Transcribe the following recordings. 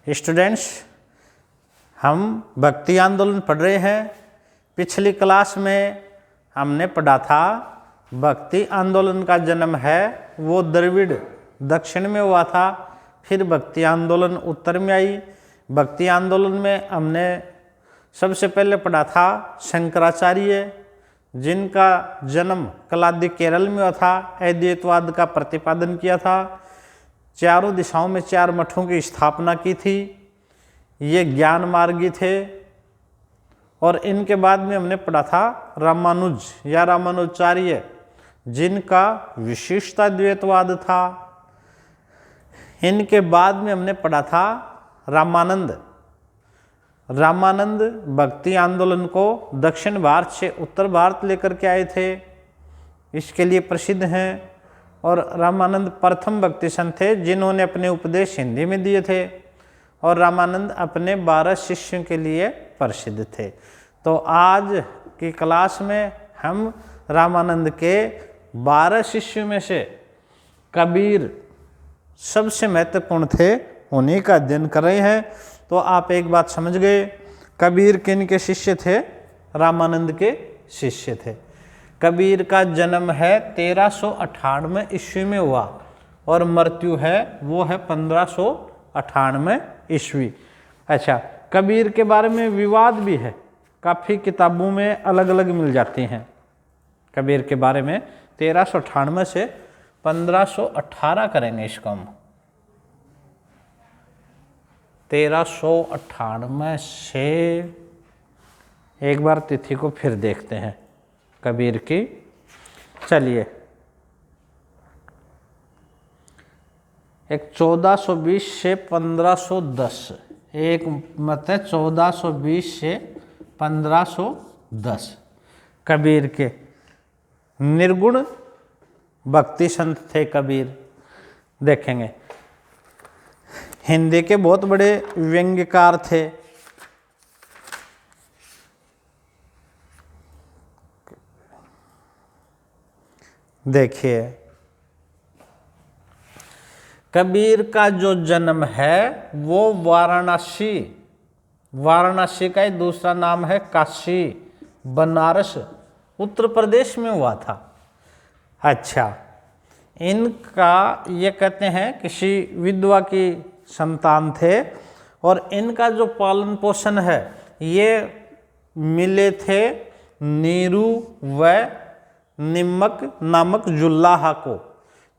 Students, हम भक्ति आंदोलन पढ़ रहे हैं। पिछली क्लास में हमने पढ़ा था भक्ति आंदोलन का जन्म है वो द्रविड़ दक्षिण में हुआ था, फिर भक्ति आंदोलन उत्तर में आई। भक्ति आंदोलन में हमने सबसे पहले पढ़ा था शंकराचार्य, जिनका जन्म कलादी केरल में हुआ था, अद्वैतवाद का प्रतिपादन किया था, चारों दिशाओं में 4 मठों की स्थापना की थी। ये ज्ञान मार्गी थे। और इनके बाद में हमने पढ़ा था रामानुज या रामानुजाचार्य, जिनका विशिष्टा द्वैतवाद था। इनके बाद में हमने पढ़ा था रामानंद। रामानंद भक्ति आंदोलन को दक्षिण भारत से उत्तर भारत लेकर के आए थे, इसके लिए प्रसिद्ध हैं। और रामानंद प्रथम भक्ति संत थे जिन्होंने अपने उपदेश हिंदी में दिए थे, और रामानंद अपने 12 शिष्यों के लिए प्रसिद्ध थे। तो आज की क्लास में हम रामानंद के 12 शिष्यों में से कबीर सबसे महत्वपूर्ण थे, उन्हीं का अध्ययन कर रहे हैं। तो आप एक बात समझ गए, कबीर किन के शिष्य थे? रामानंद के शिष्य थे। कबीर का जन्म है 1398 ईस्वी में हुआ और मृत्यु है वो है 1598 ईस्वी। अच्छा, कबीर के बारे में विवाद भी है, काफ़ी किताबों में अलग अलग मिल जाती हैं। कबीर के बारे में 1398 से 1518 करेंगे इसको हम। 1398 से एक बार तिथि को फिर देखते हैं कबीर की। चलिए, एक 1420 से 1510, एक मत है 1420 से 1510। कबीर के निर्गुण भक्ति संत थे कबीर। देखेंगे हिंदी के बहुत बड़े व्यंग्यकार थे। देखिए, कबीर का जो जन्म है वो वाराणसी का ही दूसरा नाम है काशी, बनारस, उत्तर प्रदेश में हुआ था। अच्छा, इनका ये कहते हैं किसी विधवा की संतान थे, और इनका जो पालन पोषण है ये मिले थे नीरू व निम्मक नामक जुल्लाहा को।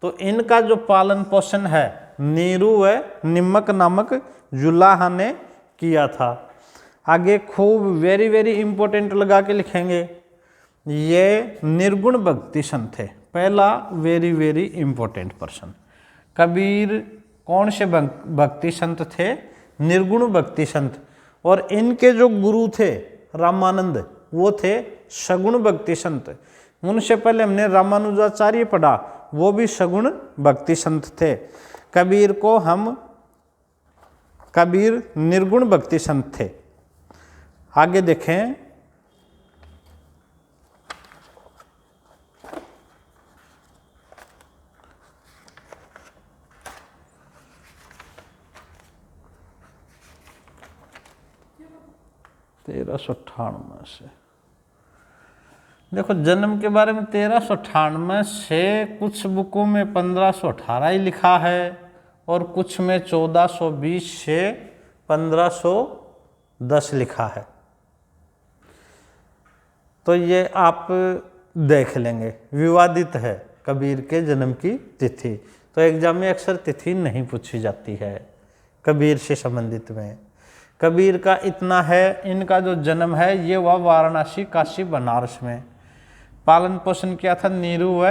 तो इनका जो पालन पोषण है नीरू व निम्मक नामक जुल्लाहा ने किया था। आगे खूब वेरी वेरी इंपॉर्टेंट लगा के लिखेंगे, ये निर्गुण भक्ति संत थे। पहला very very important person. Kabir कौन से भक्ति संत थे? निर्गुण भक्ति संत। और इनके जो गुरु थे रामानंद, वो थे सगुण भक्ति संत। उनसे पहले हमने रामानुजाचार्य पढ़ा, वो भी सगुण भक्ति संत थे। कबीर को हम कबीर निर्गुण भक्ति संत थे। आगे देखें, तेरह सौ 98 से देखो, जन्म के बारे में 1398 से कुछ बुकों में 1518 ही लिखा है, और कुछ में 1420 से 1510 लिखा है। तो ये आप देख लेंगे, विवादित है कबीर के जन्म की तिथि। तो एग्जाम में अक्सर तिथि नहीं पूछी जाती है कबीर से संबंधित में। कबीर का इतना है, इनका जो जन्म है ये हुआ वाराणसी, काशी, बनारस में। पालन पोषण किया था नीरू व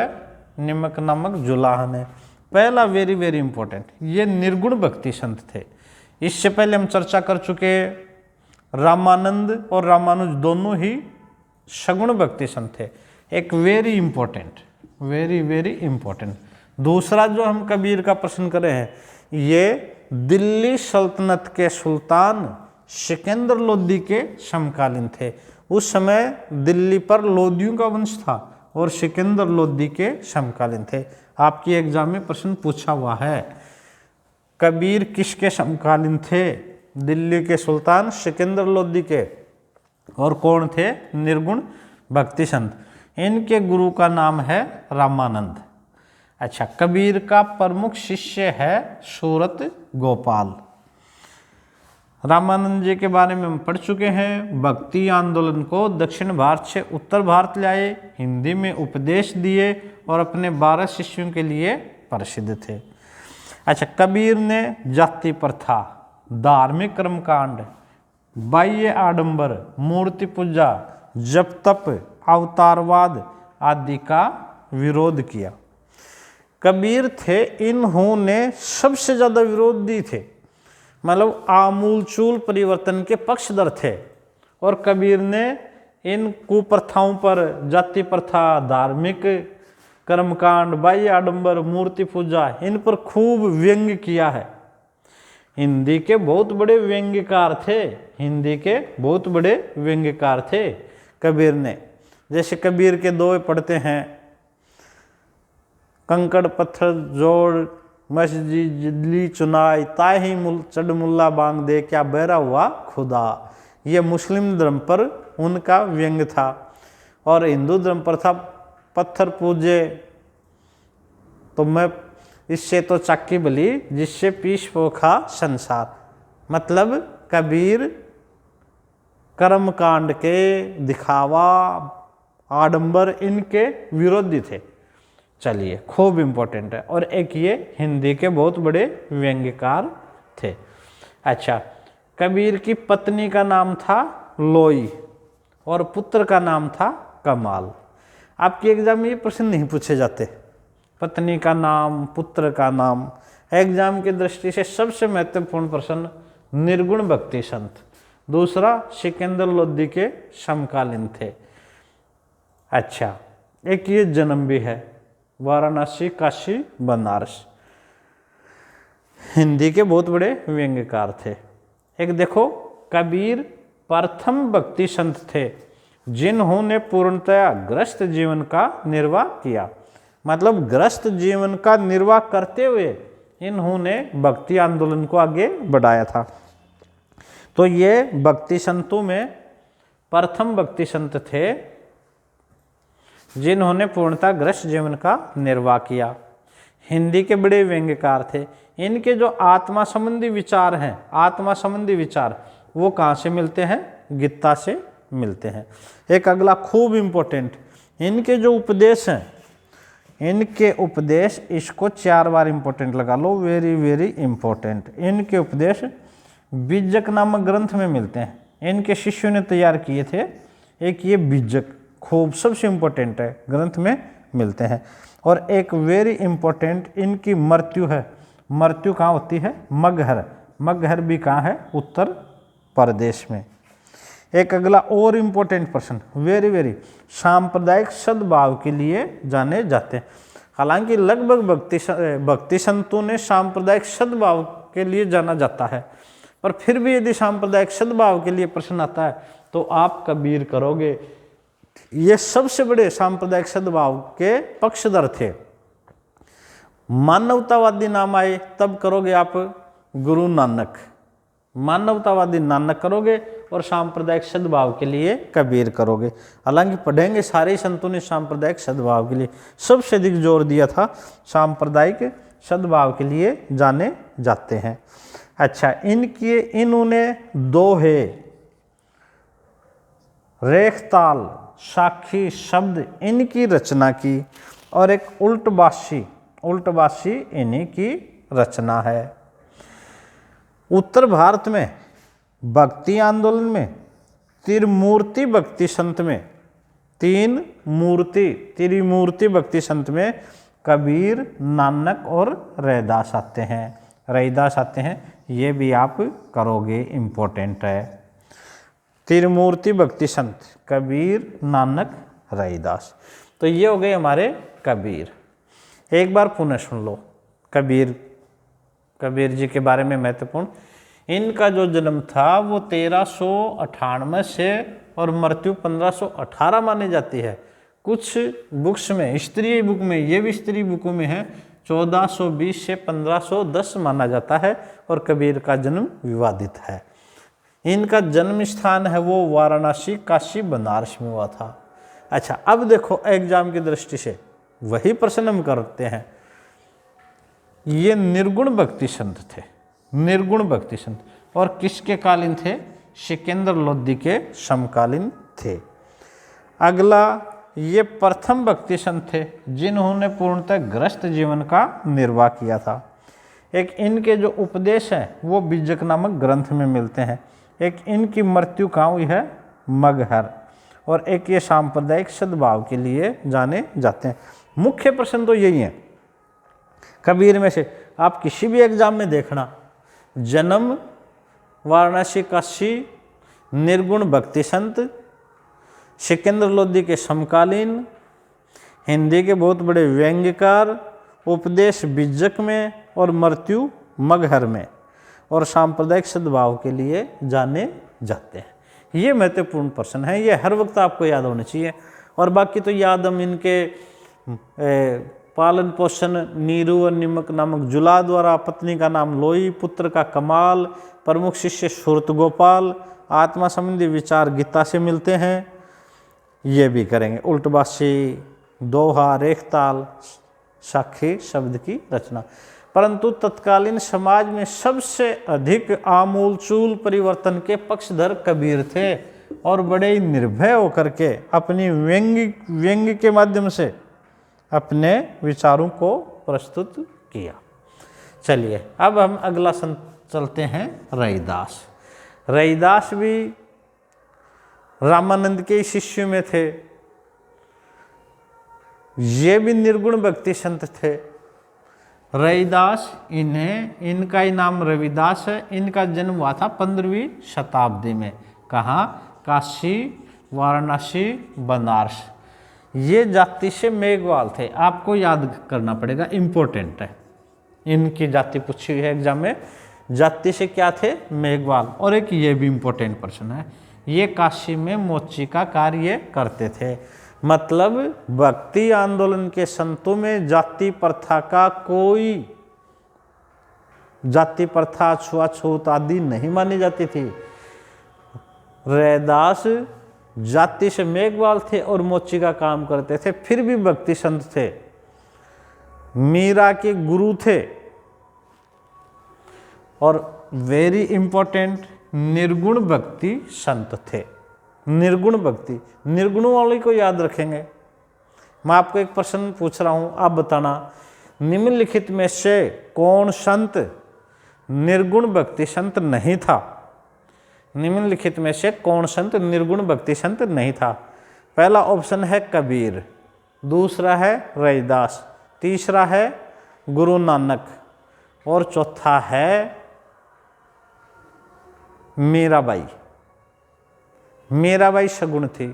निम्मक नामक जुल्लाहा ने। पहला वेरी वेरी इंपॉर्टेंट, ये निर्गुण भक्ति संत थे। इससे पहले हम चर्चा कर चुके, रामानंद और रामानुज दोनों ही सगुण भक्ति संत थे। एक very important, very very important दूसरा जो हम कबीर का प्रश्न कर रहे हैं, ये दिल्ली सल्तनत के सुल्तान सिकंदर लोदी के समकालीन थे। उस समय दिल्ली पर लोदियों का वंश था और सिकंदर लोदी के समकालीन थे। आपकी एग्जाम में प्रश्न पूछा हुआ है। कबीर किसके समकालीन थे? दिल्ली के सुल्तान सिकंदर लोदी के। और कौन थे? निर्गुण भक्ति संत। इनके गुरु का नाम है रामानंद। अच्छा, कबीर का प्रमुख शिष्य है सूरत गोपाल। रामानंद जी के बारे में हम पढ़ चुके हैं। भक्ति आंदोलन को दक्षिण भारत से उत्तर भारत लाए, हिंदी में उपदेश दिए और अपने 12 शिष्यों के लिए प्रसिद्ध थे। अच्छा, कबीर ने जाति प्रथा, धार्मिक कर्मकांड, बाह्य आडंबर, मूर्ति पूजा, जप तप, अवतारवाद आदि का विरोध किया। कबीर थे, इन्होंने सबसे ज़्यादा विरोधी थे, मतलब आमूलचूल परिवर्तन के पक्षधर थे। और कबीर ने इन कुप्रथाओं पर, जाति प्रथा, धार्मिक कर्मकांड, बाह्य आडंबर, मूर्ति पूजा, इन पर खूब व्यंग्य किया है। हिंदी के बहुत बड़े व्यंग्यकार थे, हिंदी के बहुत बड़े व्यंग्यकार थे कबीर ने। जैसे कबीर के दोहे पढ़ते हैं, कंकड़ पत्थर जोड़ मस्जिदली चुनाई, ताही चढ़ मुल्ला बांग दे, क्या बहरा हुआ खुदा। ये मुस्लिम धर्म पर उनका व्यंग्य था। और हिंदू धर्म पर था, पत्थर पूजे तो मैं इससे तो चाकी बली, जिससे पीस पोखा संसार। मतलब कबीर कर्मकांड के, दिखावा, आडंबर, इनके विरोधी थे। चलिए, खूब इम्पोर्टेंट है। और एक ये हिंदी के बहुत बड़े व्यंग्यकार थे। अच्छा, कबीर की पत्नी का नाम था लोई और पुत्र का नाम था कमाल। आपके एग्जाम में ये प्रश्न नहीं पूछे जाते, पत्नी का नाम, पुत्र का नाम। एग्जाम की दृष्टि से सबसे महत्वपूर्ण प्रश्न निर्गुण भक्ति संत, दूसरा सिकंदर लोदी के समकालीन थे। अच्छा, एक ये जन्म भी है, वाराणसी, काशी, बनारस। हिंदी के बहुत बड़े व्यंग्यकार थे। एक देखो, कबीर प्रथम भक्ति संत थे जिन्होंने पूर्णतया गृहस्थ जीवन का निर्वाह किया। मतलब गृहस्थ जीवन का निर्वाह करते हुए इन्होंने भक्ति आंदोलन को आगे बढ़ाया था। तो ये भक्ति संतों में प्रथम भक्ति संत थे जिन्होंने पूर्णतः गृहस्थ जीवन का निर्वाह किया। हिंदी के बड़े व्यंग्यकार थे। इनके जो आत्मा संबंधी विचार हैं, आत्मा संबंधी विचार, वो कहाँ से मिलते हैं? गीता से मिलते हैं। एक अगला खूब इम्पोर्टेंट, इनके जो उपदेश हैं, इनके उपदेश, इसको 4 बार इम्पोर्टेंट लगा लो, वेरी वेरी इम्पोर्टेंट। इनके उपदेश बीजक नामक ग्रंथ में मिलते हैं। इनके शिष्यों ने तैयार किए थे। एक ये बीजक खूब सबसे इम्पोर्टेंट है, ग्रंथ में मिलते हैं। और एक वेरी इम्पोर्टेंट, इनकी मृत्यु है। मृत्यु कहाँ होती है? मगहर। मगहर भी कहाँ है? उत्तर प्रदेश में। एक अगला और इम्पोर्टेंट प्रश्न, वेरी वेरी, सांप्रदायिक सद्भाव के लिए जाने जाते हैं। हालांकि लगभग भक्ति संतों ने सांप्रदायिक सद्भाव के लिए जाना जाता है, पर फिर भी यदि सांप्रदायिक सद्भाव के लिए प्रश्न आता है तो आप कबीर करोगे। ये सबसे बड़े सांप्रदायिक सद्भाव के पक्षधर थे। मानवतावादी नाम आए तब करोगे आप गुरु नानक, मानवतावादी नानक करोगे और सांप्रदायिक सद्भाव के लिए कबीर करोगे। हालांकि पढ़ेंगे सारे संतों ने सांप्रदायिक सद्भाव के लिए सबसे अधिक जोर दिया था, सांप्रदायिक सद्भाव के लिए जाने जाते हैं। अच्छा, इन्होंने दोहे, रेखताल, साखी शब्द इनकी रचना की। और एक उल्टबाशी इन्हीं की रचना है। उत्तर भारत में भक्ति आंदोलन में त्रिमूर्ति भक्ति संत में, त्रिमूर्ति भक्ति संत में कबीर, नानक और रैदास आते हैं। रैदास आते हैं, ये भी आप करोगे, इम्पोर्टेंट है। त्रिमूर्ति भक्ति संत कबीर, नानक, रैदास। तो ये हो गए हमारे कबीर। एक बार पुनः सुन लो कबीर जी के बारे में महत्वपूर्ण। इनका जो जन्म था वो 1398 से और मृत्यु 1518 मानी जाती है। कुछ बुक्स में, स्त्री बुक में, ये भी स्त्री बुकों में है 1420 से 1510 माना जाता है और कबीर का जन्म विवादित है। इनका जन्म स्थान है वो वाराणसी, काशी, बनारस में हुआ था। अच्छा, अब देखो एग्जाम की दृष्टि से वही प्रश्न हम करते हैं। ये निर्गुण भक्ति संत थे, निर्गुण भक्ति संत, और किसके कालीन थे? सिकंदर लोदी के समकालीन थे। अगला, ये प्रथम भक्ति संत थे जिन्होंने पूर्णतः गृहस्थ जीवन का निर्वाह किया था। एक इनके जो उपदेश हैं वो बीजक नामक ग्रंथ में मिलते हैं। एक इनकी मृत्यु कहाँ हुई है? मगहर। और एक ये सांप्रदायिक सद्भाव के लिए जाने जाते हैं। मुख्य प्रश्न तो यही है कबीर में से। आप किसी भी एग्जाम में देखना, जन्म वाराणसी, काशी, निर्गुण भक्ति संत, सिकंदर लोदी के समकालीन, हिंदी के बहुत बड़े व्यंग्यकार, उपदेश बीजक में, और मृत्यु मगहर में, और सांप्रदायिक सद्भाव के लिए जाने जाते हैं। ये महत्वपूर्ण प्रश्न है, ये हर वक्त आपको याद होने चाहिए। और बाकी तो याद हम इनके पालन पोषण, नीरू और निमक नामक जुला द्वारा, पत्नी का नाम लोई, पुत्र का कमाल, प्रमुख शिष्य सूरत गोपाल, आत्मा संबंधी विचार गीता से मिलते हैं, ये भी करेंगे। उल्टबासी, दोहा, रेखताल, साखी शब्द की रचना। परंतु तत्कालीन समाज में सबसे अधिक आमूलचूल परिवर्तन के पक्षधर कबीर थे और बड़े निर्भय होकर के अपनी व्यंग्य के माध्यम से अपने विचारों को प्रस्तुत किया। चलिए अब हम अगला चलते हैं रैदास। रैदास भी रामानंद के शिष्य में थे। ये भी निर्गुण भक्ति संत थे। रैदास, इनका ही नाम रविदास है। इनका जन्म हुआ था 15वीं शताब्दी में। कहाँ? काशी, वाराणसी, बनारस। ये जाति से मेघवाल थे। आपको याद करना पड़ेगा, इम्पोर्टेंट है। इनकी जाति पूछी हुई है एग्जाम में। जाति से क्या थे? मेघवाल। और एक ये भी इम्पोर्टेंट प्रश्न है, ये काशी में मोची का कार्य करते थे। मतलब भक्ति आंदोलन के संतों में जाति प्रथा का कोई, जाति प्रथा, छुआछूत आदि नहीं मानी जाती थी। रैदास जाति से मेघवाल थे और मोची का काम करते थे, फिर भी भक्ति संत थे। मीरा के गुरु थे। और वेरी इंपॉर्टेंट, निर्गुण भक्ति संत थे। निर्गुण भक्ति, निर्गुणों वाले को याद रखेंगे। मैं आपको एक प्रश्न पूछ रहा हूं, आप बताना, निम्नलिखित में से कौन संत निर्गुण भक्ति संत नहीं था? निम्नलिखित में से कौन संत निर्गुण भक्ति संत नहीं था? पहला ऑप्शन है कबीर, दूसरा है रैदास, तीसरा है गुरु नानक, और चौथा है मीराबाई। मीराबाई सगुण थी।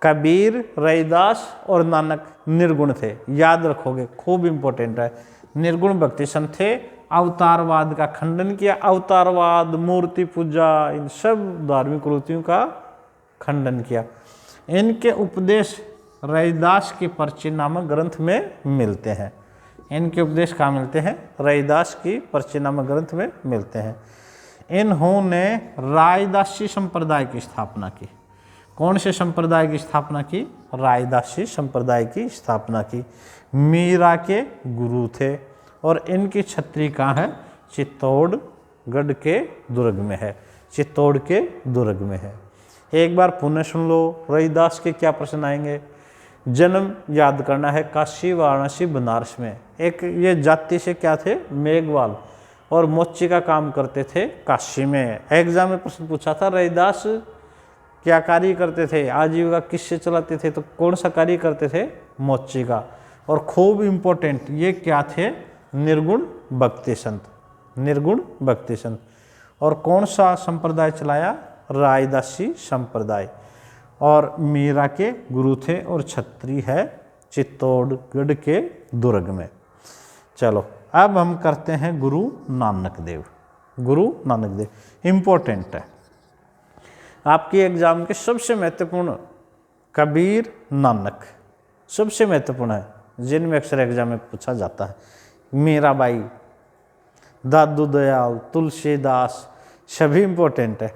कबीर, रैदास और नानक निर्गुण थे। याद रखोगे, खूब इंपॉर्टेंट है। निर्गुण भक्ति संत थे। अवतारवाद का खंडन किया। अवतारवाद, मूर्ति पूजा, इन सब धार्मिक वृत्तियों का खंडन किया। इनके उपदेश रैदास की पर्ची नामक ग्रंथ में मिलते हैं। इनके उपदेश कहाँ मिलते हैं? रैदास की पर्ची नामक ग्रंथ में मिलते हैं। इन्होंने रायदासी संप्रदाय की स्थापना की। कौन से संप्रदाय की स्थापना की? रायदासी संप्रदाय की स्थापना की। मीरा के गुरु थे और इनकी छत्री कहाँ है? चित्तौड़गढ़ के दुर्ग में है। चित्तौड़ के दुर्ग में है। एक बार पुनः सुन लो, रैदास के क्या प्रश्न आएंगे। जन्म याद करना है, काशी, वाराणसी, बनारस में। एक ये जाति से क्या थे? मेघवाल, और मोची का काम करते थे काशी में। एग्जाम में प्रश्न पूछा था, रैदास क्या कार्य करते थे, आजीविका किससे चलाते थे? तो कौन सा कार्य करते थे? मोची का। और खूब इम्पोर्टेंट, ये क्या थे? निर्गुण भक्ति संत। निर्गुण भक्ति संत। और कौन सा संप्रदाय चलाया? रायदासी संप्रदाय। और मीरा के गुरु थे और छत्री है चित्तौड़गढ़ के दुर्ग में। चलो अब हम करते हैं गुरु नानक देव। गुरु नानक देव इम्पोर्टेंट है, आपकी एग्जाम के सबसे महत्वपूर्ण। कबीर, नानक सबसे महत्वपूर्ण है। जिनमें अक्सर एग्जाम में पूछा जाता है। मीराबाई, दादू दयाल, तुलसीदास, सभी इम्पोर्टेंट है,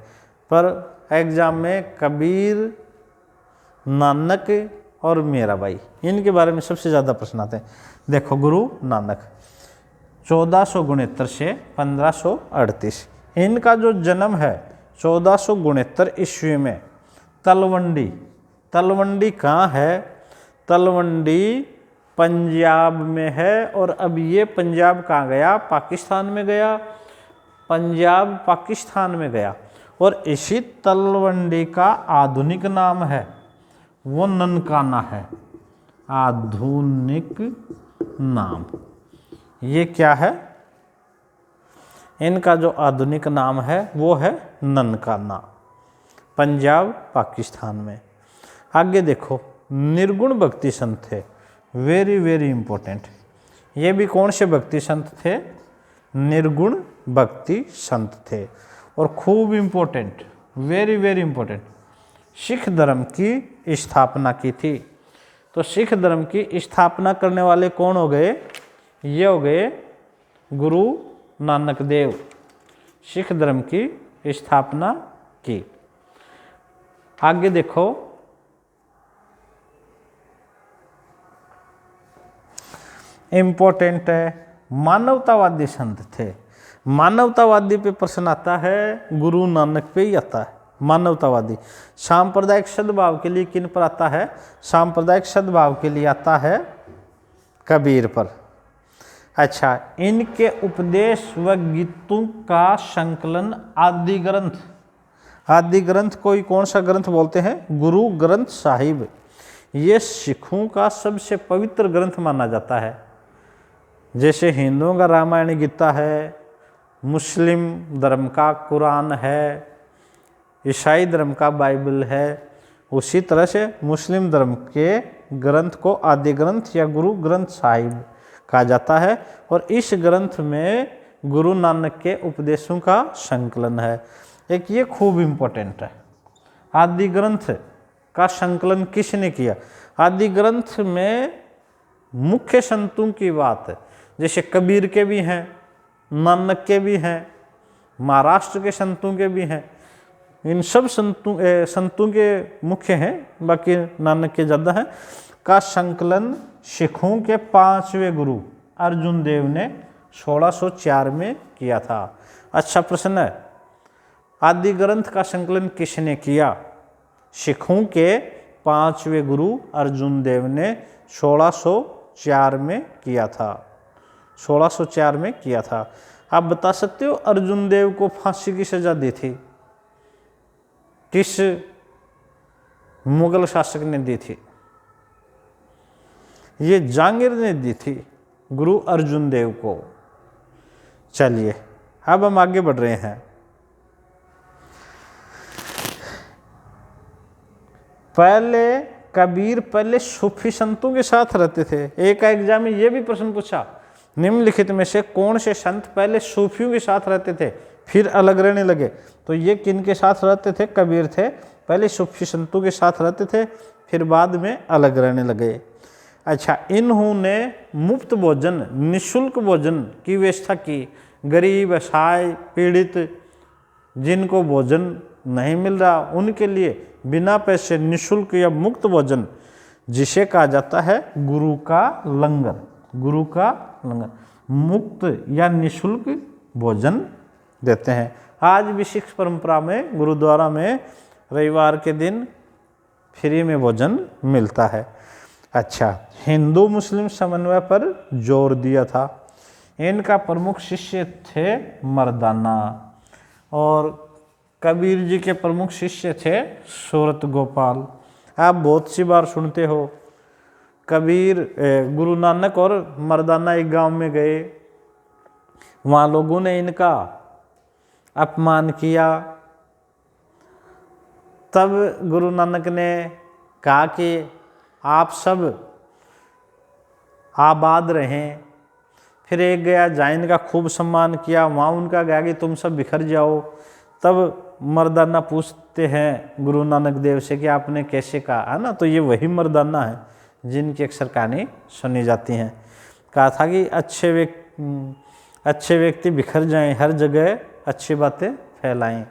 पर एग्जाम में कबीर, नानक और मीराबाई, इनके बारे में सबसे ज़्यादा प्रश्न आते हैं। देखो, गुरु नानक 1469 से 1538, इनका जो जन्म है 1469 ईस्वी में तलवंडी। तलवंडी कहाँ है? तलवंडी पंजाब में है। और अब ये पंजाब कहाँ गया? पाकिस्तान में गया। पंजाब पाकिस्तान में गया। और इसी तलवंडी का आधुनिक नाम है वो ननकाना है। आधुनिक नाम ये क्या है? इनका जो आधुनिक नाम है वो है ननकाना, पंजाब पाकिस्तान में। आगे देखो, निर्गुण भक्ति संत थे, वेरी वेरी इंपॉर्टेंट। ये भी कौन से भक्ति संत थे? निर्गुण भक्ति संत थे। और खूब important, very very important, Sikh धर्म की स्थापना की थी। तो सिख धर्म की स्थापना करने वाले कौन हो गए? ये हो गए गुरु नानक देव, सिख धर्म की स्थापना की। आगे देखो, इंपॉर्टेंट है, मानवतावादी संत थे। मानवतावादी पे प्रश्न आता है, गुरु नानक पे ही आता है। मानवतावादी सांप्रदायिक सद्भाव के लिए किन पर आता है? सांप्रदायिक सद्भाव के लिए आता है कबीर पर। अच्छा, इनके उपदेश व गीतों का संकलन आदि ग्रंथ, आदि ग्रंथ कोई कौन सा ग्रंथ बोलते हैं? गुरु ग्रंथ साहिब। ये सिखों का सबसे पवित्र ग्रंथ माना जाता है। जैसे हिंदुओं का रामायण गीता है, मुस्लिम धर्म का कुरान है, ईसाई धर्म का बाइबल है, उसी तरह से मुस्लिम धर्म के ग्रंथ को आदि ग्रंथ या गुरु ग्रंथ साहिब कहा जाता है। और इस ग्रंथ में गुरु नानक के उपदेशों का संकलन है। एक ये खूब इम्पोर्टेंट है, आदि ग्रंथ का संकलन किसने किया? आदि ग्रंथ में मुख्य संतों की बात है, जैसे कबीर के भी हैं, नानक के भी हैं, महाराष्ट्र के संतों के भी हैं। इन सब संतों के मुख्य हैं, बाकी नानक के ज़्यादा हैं। का संकलन सिखों के 5वें गुरु अर्जुन देव ने 1604 में किया था। अच्छा प्रश्न है, आदि ग्रंथ का संकलन किसने किया? सिखों के 5वें गुरु अर्जुन देव ने 1604 में किया था। 1604 में किया था। आप बता सकते हो अर्जुन देव को फांसी की सजा दी थी किस मुगल शासक ने दी थी? ये जहांगीर ने दी थी गुरु अर्जुन देव को। चलिए अब हम आगे बढ़ रहे हैं। पहले सूफी संतों के साथ रहते थे। एक एग्जाम में ये भी प्रश्न पूछा, निम्नलिखित में से कौन से संत पहले सूफियों के साथ रहते थे फिर अलग रहने लगे? तो ये किन के साथ रहते थे? कबीर थे। पहले सूफी संतों के साथ रहते थे, फिर बाद में अलग रहने लगे। अच्छा, इन्होंने मुफ्त भोजन, निःशुल्क भोजन की व्यवस्था की। गरीब, असहाय, पीड़ित, जिनको भोजन नहीं मिल रहा उनके लिए बिना पैसे निःशुल्क या मुक्त भोजन, जिसे कहा जाता है गुरु का लंगर। गुरु का लंगर, मुक्त या निःशुल्क भोजन देते हैं। आज भी सिख परंपरा में गुरुद्वारा में रविवार के दिन फ्री में भोजन मिलता है। अच्छा, हिंदू मुस्लिम समन्वय पर जोर दिया था। इनका प्रमुख शिष्य थे मर्दाना, और कबीर जी के प्रमुख शिष्य थे सूरत गोपाल। आप बहुत सी बार सुनते हो, कबीर गुरु नानक और मर्दाना एक गांव में गए, वहाँ लोगों ने इनका अपमान किया। तब गुरु नानक ने कहा कि आप सब आबाद रहें। फिर एक गया, जहाँ इनका खूब सम्मान किया, वहाँ उनका गया कि तुम सब बिखर जाओ। तब मर्दाना पूछते हैं गुरु नानक देव से कि आपने कैसे कहा, है ना? तो ये वही मर्दाना है जिनकी अक्सर कहानी सुनी जाती हैं। कहा था कि अच्छे व्यक्ति बिखर जाएं, हर जगह अच्छी बातें फैलाएं,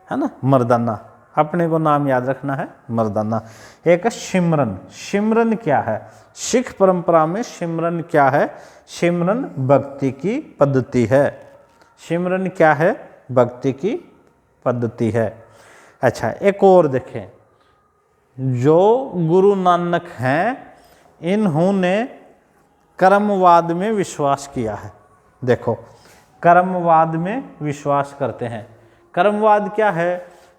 है ना। मर्दाना, अपने को नाम याद रखना है मर्दाना। एक है सिमरन। सिमरन क्या है? सिख परंपरा में सिमरन क्या है? सिमरन भक्ति की पद्धति है। सिमरन क्या है? भक्ति की पद्धति है। अच्छा, एक और देखें, जो गुरु नानक हैं इन्होंने कर्मवाद में विश्वास किया है। देखो, कर्मवाद में विश्वास करते हैं। कर्मवाद क्या है?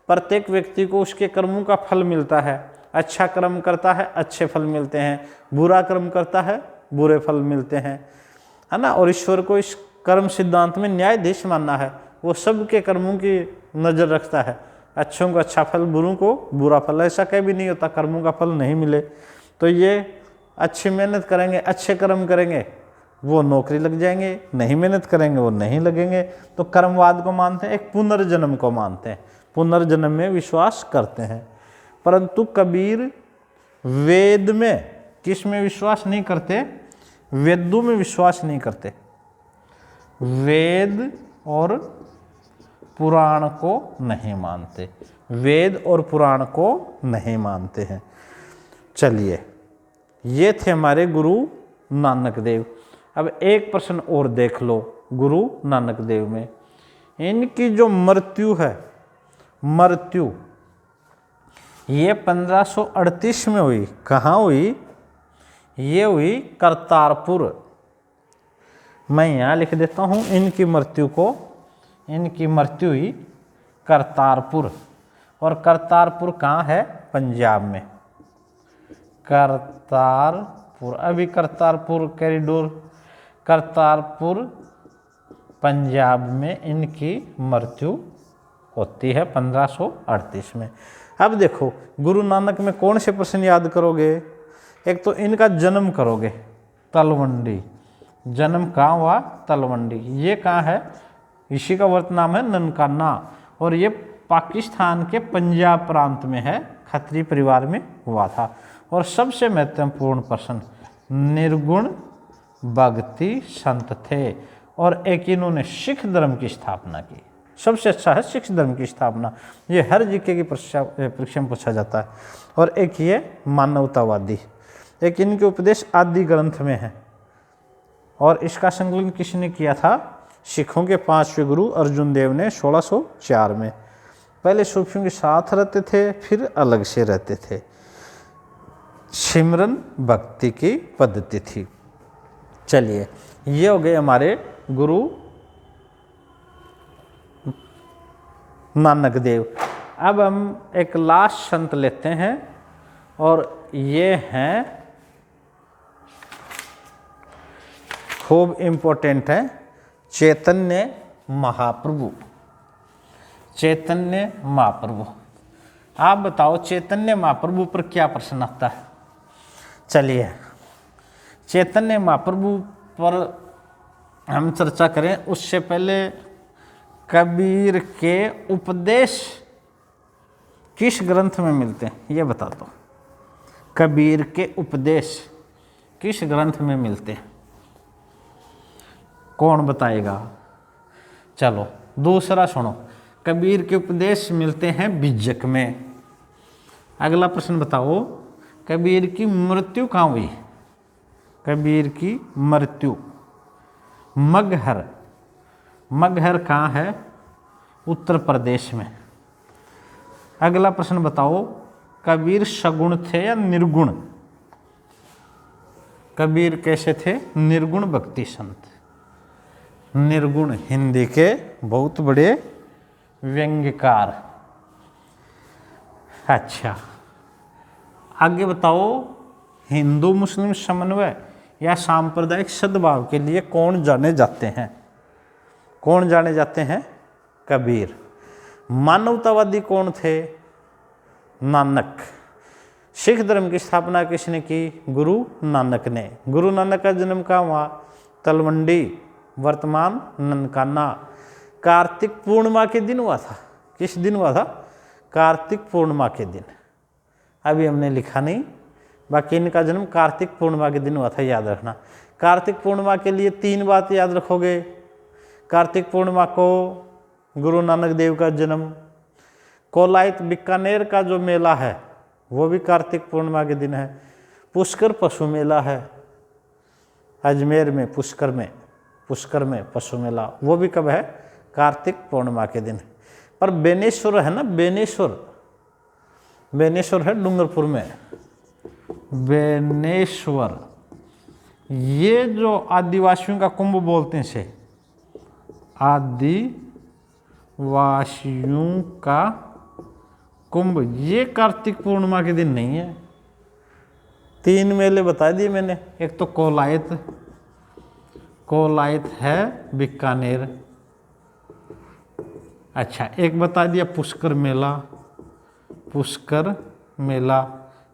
प्रत्येक व्यक्ति को उसके कर्मों का फल मिलता है। अच्छा कर्म करता है, अच्छे फल मिलते हैं। बुरा कर्म करता है, बुरे फल मिलते हैं, है ना। और ईश्वर को इस कर्म सिद्धांत में न्यायाधीश मानना है। वो सबके कर्मों की नज़र रखता है। अच्छों को अच्छा फल, बुरों को बुरा फल। ऐसा कहीं भी नहीं होता कर्मों का फल नहीं मिले। तो ये अच्छी मेहनत करेंगे, अच्छे कर्म करेंगे, वो नौकरी लग जाएंगे, नहीं मेहनत करेंगे वो नहीं लगेंगे। तो कर्मवाद को मानते हैं, एक पुनर्जन्म को मानते हैं, पुनर्जन्म में विश्वास करते हैं। परंतु कबीर वेद में किस में विश्वास नहीं करते? वेदों में विश्वास नहीं करते। वेद और पुराण को नहीं मानते। वेद और पुराण को नहीं मानते हैं। चलिए, ये थे हमारे गुरु नानक देव। अब एक प्रश्न और देख लो गुरु नानक देव में। इनकी जो मृत्यु है, मृत्यु ये 1538 में हुई। कहाँ हुई? ये हुई करतारपुर। मैं यहाँ लिख देता हूँ इनकी मृत्यु को। इनकी मृत्यु हुई करतारपुर। और करतारपुर कहाँ है? पंजाब में। करतारपुर, अभी करतारपुर कॉरिडोर, करतारपुर पंजाब में इनकी मृत्यु होती है 1538 में। अब देखो, गुरु नानक में कौन से प्रश्न याद करोगे? एक तो इनका जन्म करोगे, तलवंडी। जन्म कहाँ हुआ? तलवंडी। ये कहाँ है? इसी का वर्त नाम है ननकाना। और ये पाकिस्तान के पंजाब प्रांत में है, खत्री परिवार में हुआ था। और सबसे महत्वपूर्ण प्रश्न, निर्गुण भक्ति संत थे। और एक इन्होंने सिख धर्म की स्थापना की। सबसे अच्छा है सिख धर्म की स्थापना। ये हर जीके की परीक्षा में पूछा जाता है। और एक ये मानवतावादी। एक इनके उपदेश आदि ग्रंथ में है। और इसका संकलन किसने किया था? सिखों के 5वें गुरु अर्जुन देव ने 1604 में। पहले सूफियों के साथ रहते थे, फिर अलग से रहते थे। सिमरन भक्ति की पद्धति थी। चलिए, ये हो गए हमारे गुरु नानक देव। अब हम एक लास्ट संत लेते हैं और ये हैं, खूब इम्पोर्टेंट है, चैतन्य महाप्रभु। चैतन्य महाप्रभु। आप बताओ चैतन्य महाप्रभु पर क्या प्रश्न आता है? चलिए, चैतन्य महाप्रभु पर हम चर्चा करें उससे पहले कबीर के उपदेश किस ग्रंथ में मिलते हैं ये बता दो। कबीर के उपदेश किस ग्रंथ में मिलते हैं? कौन बताएगा? चलो दूसरा सुनो, कबीर के उपदेश मिलते हैं बिज्जक में। अगला प्रश्न बताओ, कबीर की मृत्यु कहाँ हुई? कबीर की मृत्यु मगहर। मगहर कहाँ है? उत्तर प्रदेश में। अगला प्रश्न बताओ, कबीर सगुण थे या निर्गुण? कबीर कैसे थे? निर्गुण भक्ति संत। निर्गुण, हिंदी के बहुत बड़े व्यंग्यकार। अच्छा, आगे बताओ, हिंदू मुस्लिम समन्वय या सांप्रदायिक सद्भाव के लिए कौन जाने जाते हैं? कौन जाने जाते हैं? कबीर। मानवतावादी कौन थे? नानक। सिख धर्म की स्थापना किसने की? गुरु नानक ने। गुरु नानक का जन्म कहाँ हुआ? तलवंडी, वर्तमान ननकाना। कार्तिक पूर्णिमा के दिन हुआ था। किस दिन हुआ था? कार्तिक पूर्णिमा के दिन। अभी हमने लिखा नहीं, बाकी इनका जन्म कार्तिक पूर्णिमा के दिन हुआ था, याद रखना। कार्तिक पूर्णिमा के लिए 3 बात याद रखोगे। कार्तिक पूर्णिमा को गुरु नानक देव का जन्म, कोलायत बीकानेर का जो मेला है वो भी कार्तिक पूर्णिमा के दिन है, पुष्कर पशु मेला है अजमेर में, पुष्कर में पशु मेला, वो भी कब है? कार्तिक पूर्णिमा के दिन। पर बेनेश्वर है ना, बेनेश्वर है डूंगरपुर में, बेनेश्वर, ये जो आदिवासियों का कुंभ बोलते हैं से, आदिवासियों का कुंभ, ये कार्तिक पूर्णिमा के दिन नहीं है। 3 मेले बता दिए मैंने। एक तो कोलायत है बीकानेर, अच्छा, एक बता दिया पुष्कर मेला,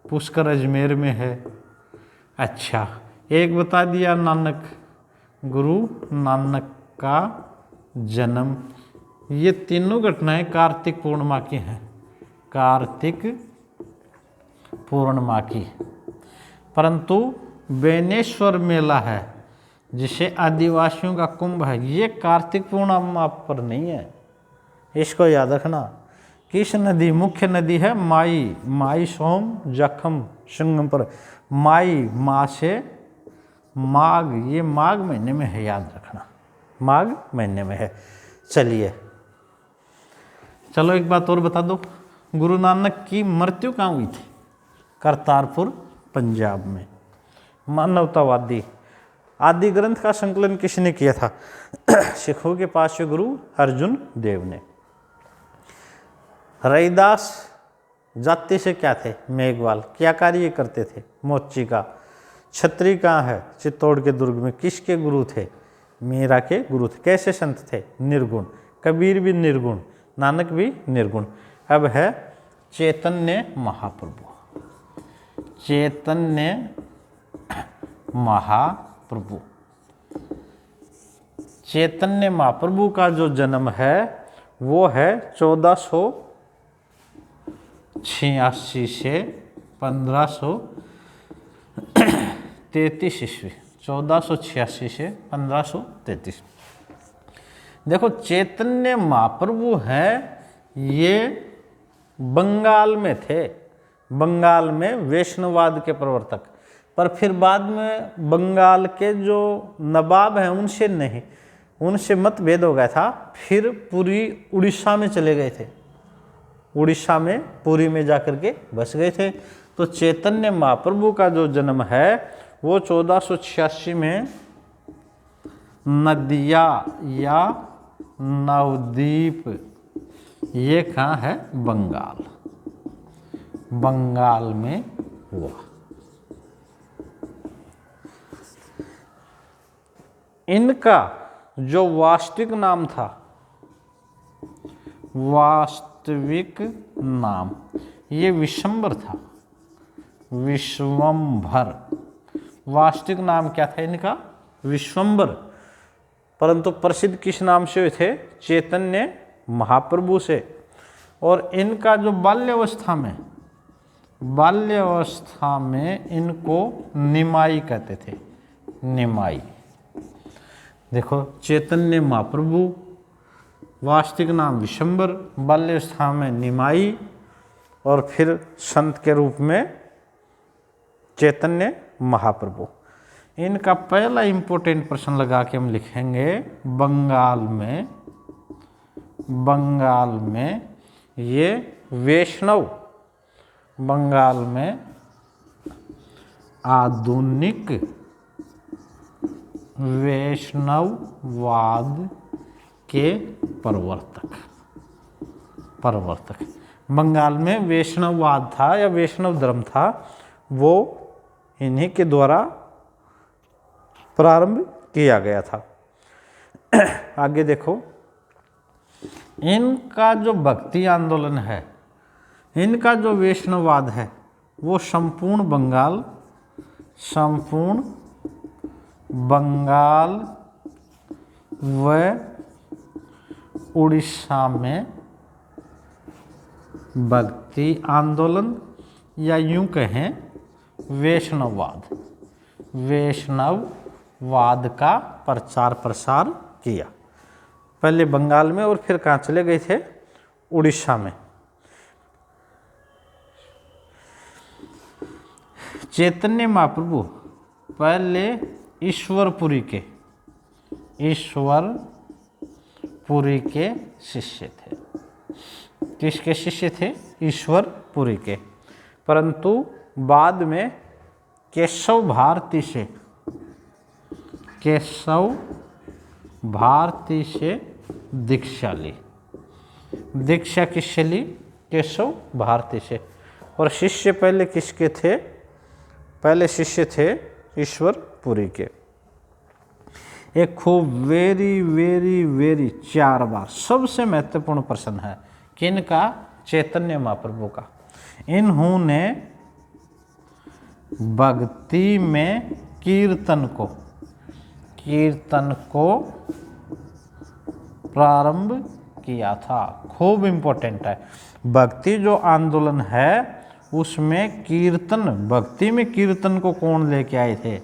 पुष्कर अजमेर में है। अच्छा, एक बता दिया गुरु नानक का जन्म। ये तीनों घटनाएं कार्तिक पूर्णिमा की हैं, कार्तिक पूर्णिमा की। परंतु बेनेश्वर मेला है जिसे आदिवासियों का कुंभ है, ये कार्तिक पूर्णिमा पर नहीं है, इसको याद रखना। किस नदी? मुख्य नदी है माई सोम जखम संगम पर, माँ से माघ, ये माघ महीने में है, याद रखना, माघ महीने में है। चलो एक बात और बता दो, गुरु नानक की मृत्यु कहाँ हुई थी? करतारपुर पंजाब में। मानवतावादी आदि ग्रंथ का संकलन किसने किया था? सिखों के पास गुरु अर्जुन देव ने। रैदास जाति से क्या थे? मेघवाल। क्या कार्य करते थे? मोची का। छत्री कहाँ है? चित्तौड़ के दुर्ग में। किसके गुरु थे? मीरा के गुरु थे। कैसे संत थे? निर्गुण। कबीर भी निर्गुण, नानक भी निर्गुण। अब है चैतन्य महाप्रभु। चैतन्य महाप्रभु का जो जन्म है वो है 1486 से 1533 ईस्वी। 1486 से 1533। देखो, चैतन्य महाप्रभु हैं, ये बंगाल में थे, बंगाल में वैष्णववाद के प्रवर्तक। पर फिर बाद में बंगाल के जो नवाब हैं उनसे मतभेद हो गया था, फिर पूरी उड़ीसा में चले गए थे, उड़ीसा में पुरी में जाकर के बस गए थे। तो चैतन्य महाप्रभु का जो जन्म है वो 1486 में नदिया या नवद्वीप, ये कहाँ है? बंगाल में हुआ। इनका जो वास्तविक नाम ये विश्वंभर था, विश्वंभर। वास्तविक नाम क्या था इनका? विश्वंभर। परंतु प्रसिद्ध किस नाम से हुए थे? चैतन्य महाप्रभु से। और इनका जो बाल्यावस्था में इनको निमाई कहते थे, निमाई। देखो, चैतन्य महाप्रभु, वास्तविक नाम विश्वंभर, बाल्यावस्था में निमाई, और फिर संत के रूप में चैतन्य महाप्रभु। इनका पहला इम्पोर्टेंट प्रश्न लगा के हम लिखेंगे, बंगाल में ये वैष्णव, बंगाल में आधुनिक वैष्णववाद के प्रवर्तक। बंगाल में वैष्णववाद था या वैष्णव धर्म था, वो इन्हीं के द्वारा प्रारंभ किया गया था। आगे देखो, इनका जो भक्ति आंदोलन है, इनका जो वैष्णववाद है, वो संपूर्ण बंगाल व उड़ीसा में भक्ति आंदोलन, या यूं कहें वैष्णववाद, वैष्णववाद का प्रचार प्रसार किया। पहले बंगाल में और फिर कहाँ चले गए थे, उड़ीसा में। चैतन्य महाप्रभु पहले ईश्वरपुरी के शिष्य थे। किसके शिष्य थे? ईश्वरपुरी के। परंतु बाद में केशव भारती से दीक्षा ली। दीक्षा किससे ली? केशव भारती से। और शिष्य पहले किसके थे? पहले शिष्य थे ईश्वरपुरी के। एक खूब वेरी वेरी वेरी 4 बार सबसे महत्वपूर्ण प्रश्न है किनका? चैतन्य महाप्रभु का। इन्होंने भक्ति में कीर्तन को प्रारंभ किया था। खूब इम्पोर्टेंट है। भक्ति जो आंदोलन है उसमें कीर्तन, भक्ति में कीर्तन को कौन लेके आए थे?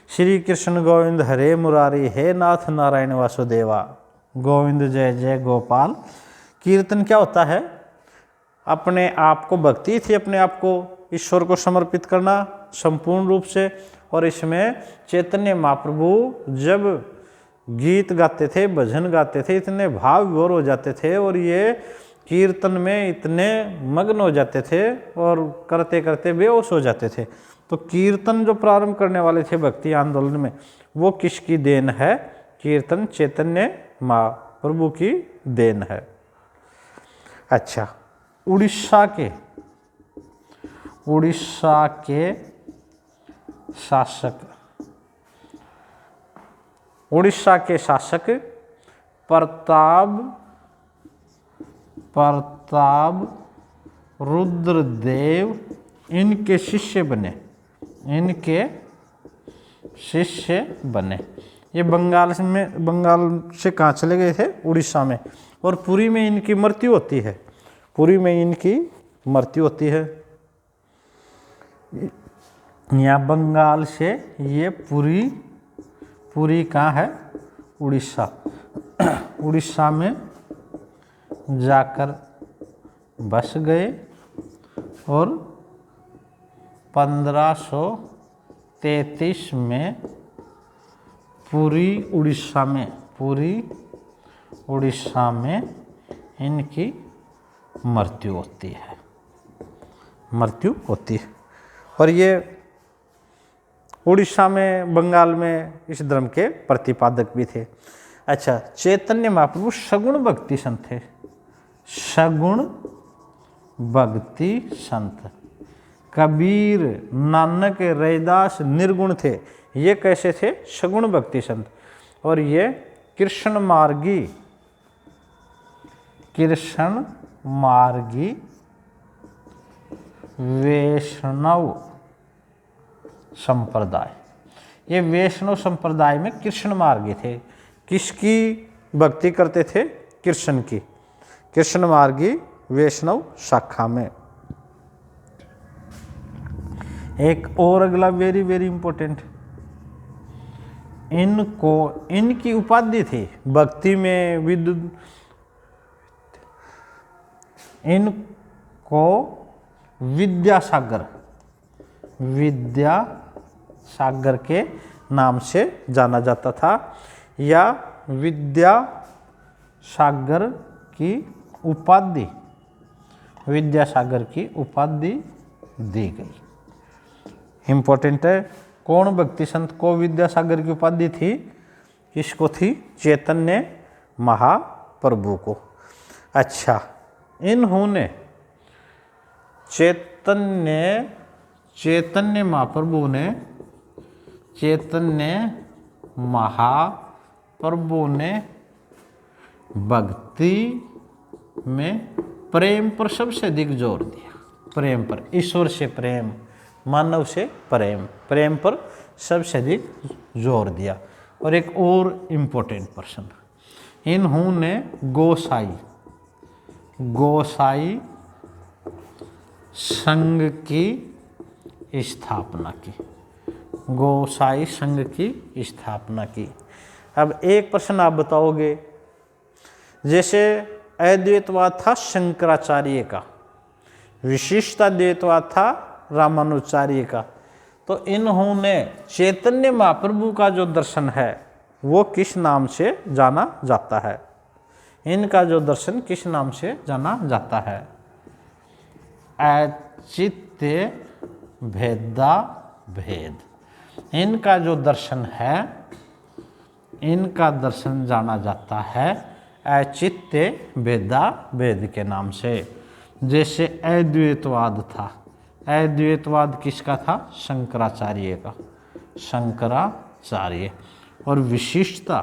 श्री कृष्ण गोविंद हरे मुरारी, हे नाथ नारायण वासुदेवा, गोविंद जय जय गोपाल। कीर्तन क्या होता है? अपने आप को, भक्ति थी अपने आप को ईश्वर को समर्पित करना संपूर्ण रूप से। और इसमें चैतन्य महाप्रभु जब गीत गाते थे, भजन गाते थे, इतने भाव विभोर हो जाते थे और ये कीर्तन में इतने मग्न हो जाते थे और करते करते बेहोश हो जाते थे। तो कीर्तन जो प्रारंभ करने वाले थे भक्ति आंदोलन में, वो किसकी देन है? कीर्तन चैतन्य महाप्रभु की देन है। अच्छा, उड़ीसा के शासक प्रताप रुद्रदेव इनके शिष्य बने। ये बंगाल से कहाँ चले गए थे? उड़ीसा में। और पुरी में इनकी मृत्यु होती है। यहाँ बंगाल से ये पुरी कहाँ है? उड़ीसा में जाकर बस गए और 1533 में पुरी उड़ीसा में इनकी मृत्यु होती है। और ये उड़ीसा में, बंगाल में इस धर्म के प्रतिपादक भी थे। अच्छा, चैतन्य महाप्रभु सगुण भक्ति संत थे। सगुण भक्ति संत। कबीर, नानक, रैदास निर्गुण थे। ये कैसे थे? सगुण भक्ति संत। और ये कृष्ण मार्गी वैष्णव संप्रदाय। ये वैष्णव संप्रदाय में कृष्ण मार्गी थे। किसकी भक्ति करते थे? कृष्ण की। कृष्ण मार्गी वैष्णव शाखा में। एक और अगला वेरी वेरी इंपॉर्टेंट, इनकी उपाधि थी भक्ति में इनको विद्यासागर के नाम से जाना जाता था, या विद्यासागर की उपाधि दी गई। इम्पोर्टेंट है। कौन भक्ति संत को विद्यासागर की उपाधि थी? किसको थी? चैतन्य महाप्रभु को। अच्छा, इन्होंने चैतन्य महाप्रभु ने भक्ति में प्रेम पर सबसे अधिक जोर दिया। प्रेम पर, ईश्वर से प्रेम, मानव से प्रेम पर सबसे अधिक जोर दिया। और एक और इम्पोर्टेंट पर्सन, इन्होंने गोसाई संघ की स्थापना की, गोसाई संघ की स्थापना की। अब एक प्रश्न आप बताओगे, जैसे अद्वैतवाद था शंकराचार्य का, विशिष्टाद्वैतवाद था रामानुजाचार्य का, तो इन्होंने चैतन्य महाप्रभु का जो दर्शन है वो किस नाम से जाना जाता है? इनका जो दर्शन किस नाम से जाना जाता है? अचित्य भेदा भेद। इनका जो दर्शन है, इनका दर्शन जाना जाता है अचित्य भेदा भेद के नाम से। जैसे अद्वैतवाद था, अद्वैतवाद किसका था? शंकराचार्य का, शंकराचार्य। और विशिष्टता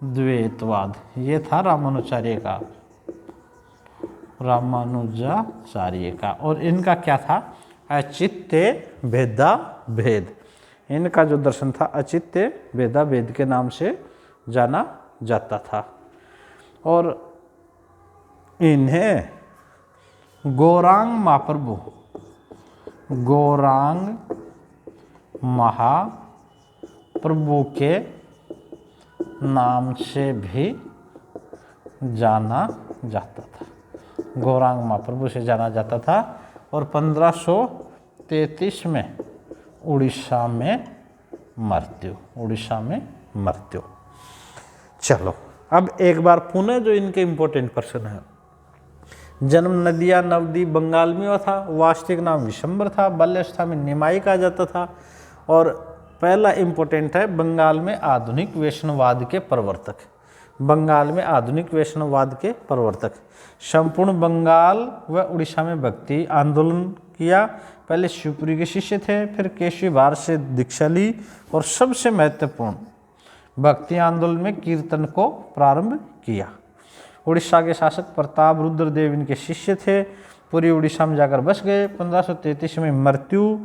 द्वैतवाद ये था रामानुजाचार्य का, रामानुजाचार्य का। और इनका क्या था? अचित्य भेदा भेद। इनका जो दर्शन था अचित्य भेदा भेद के नाम से जाना जाता था। और इन्हें गौरांग महाप्रभु, गौरांग महाप्रभु के नाम से भी जाना जाता था, गौरांग महाप्रभु से जाना जाता था। और 1533 में उड़ीसा में मृत्यु, उड़ीसा में मृत्यु। चलो अब एक बार पुनः जो इनके इम्पोर्टेंट पर्सन है, जन्म नदिया नवद्वीप बंगाल में हुआ था, वास्तविक नाम विशंबर था, बाल्यावस्था में निमाई कहा जाता था। और पहला इम्पोर्टेंट है बंगाल में आधुनिक वैष्णववाद के प्रवर्तक, बंगाल में आधुनिक वैष्णववाद के प्रवर्तक। संपूर्ण बंगाल व उड़ीसा में भक्ति आंदोलन किया। पहले शिवपुरी के शिष्य थे, फिर केशवी भारत से दीक्षा ली और सबसे महत्वपूर्ण भक्ति आंदोलन में कीर्तन को प्रारंभ किया। उड़ीसा के शासक प्रताप रुद्रदेव इनके शिष्य थे, पूरी उड़ीसा में जाकर बस गए। 1533 में मृत्यु।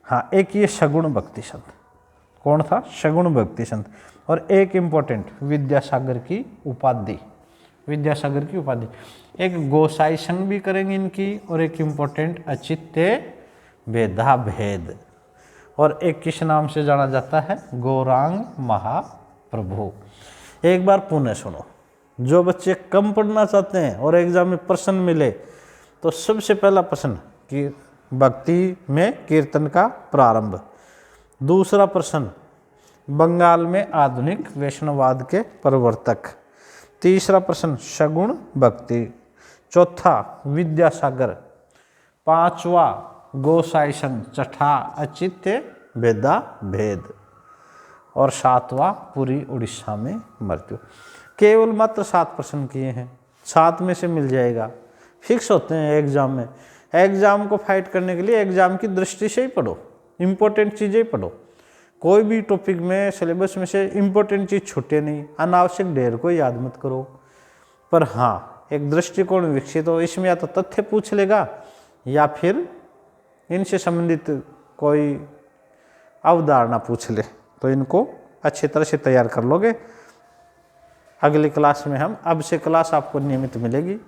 हाँ, एक ये सगुण भक्ति संत, कौन था? सगुण भक्ति संत। और एक इम्पोर्टेंट विद्यासागर की उपाधि, विद्यासागर की उपाधि। एक गोसाई संघ भी करेंगे इनकी, और एक इम्पोर्टेंट अचित्य भेदा भेद। और एक किस नाम से जाना जाता है? गौरांग महाप्रभु। एक बार पुनः सुनो, जो बच्चे कम पढ़ना चाहते हैं और एग्जाम में प्रश्न मिले, तो सबसे पहला प्रश्न कि भक्ति में कीर्तन का प्रारंभ। दूसरा प्रश्न बंगाल में आधुनिक वैष्णववाद के प्रवर्तक। तीसरा प्रश्न सगुण भक्ति। चौथा विद्यासागर। पांचवा गोसाई संघ। छठा अचित्य भेदा भेद। और सातवां पूरी उड़ीसा में मृत्यु। केवल मात्र 7 प्रश्न किए हैं, 7 में से मिल जाएगा, फिक्स होते हैं एग्जाम में। एग्जाम को फाइट करने के लिए एग्जाम की दृष्टि से ही पढ़ो, इम्पोर्टेंट चीज़ें पढ़ो। कोई भी टॉपिक में सिलेबस में से इम्पोर्टेंट चीज़ छूटे नहीं, अनावश्यक ढेर को याद मत करो। पर हाँ, एक दृष्टिकोण विकसित हो, इसमें या तो तथ्य पूछ लेगा या फिर इनसे संबंधित कोई अवधारणा पूछ ले, तो इनको अच्छी तरह से तैयार कर लोगे। अगली क्लास में हम, अब से क्लास आपको नियमित मिलेगी।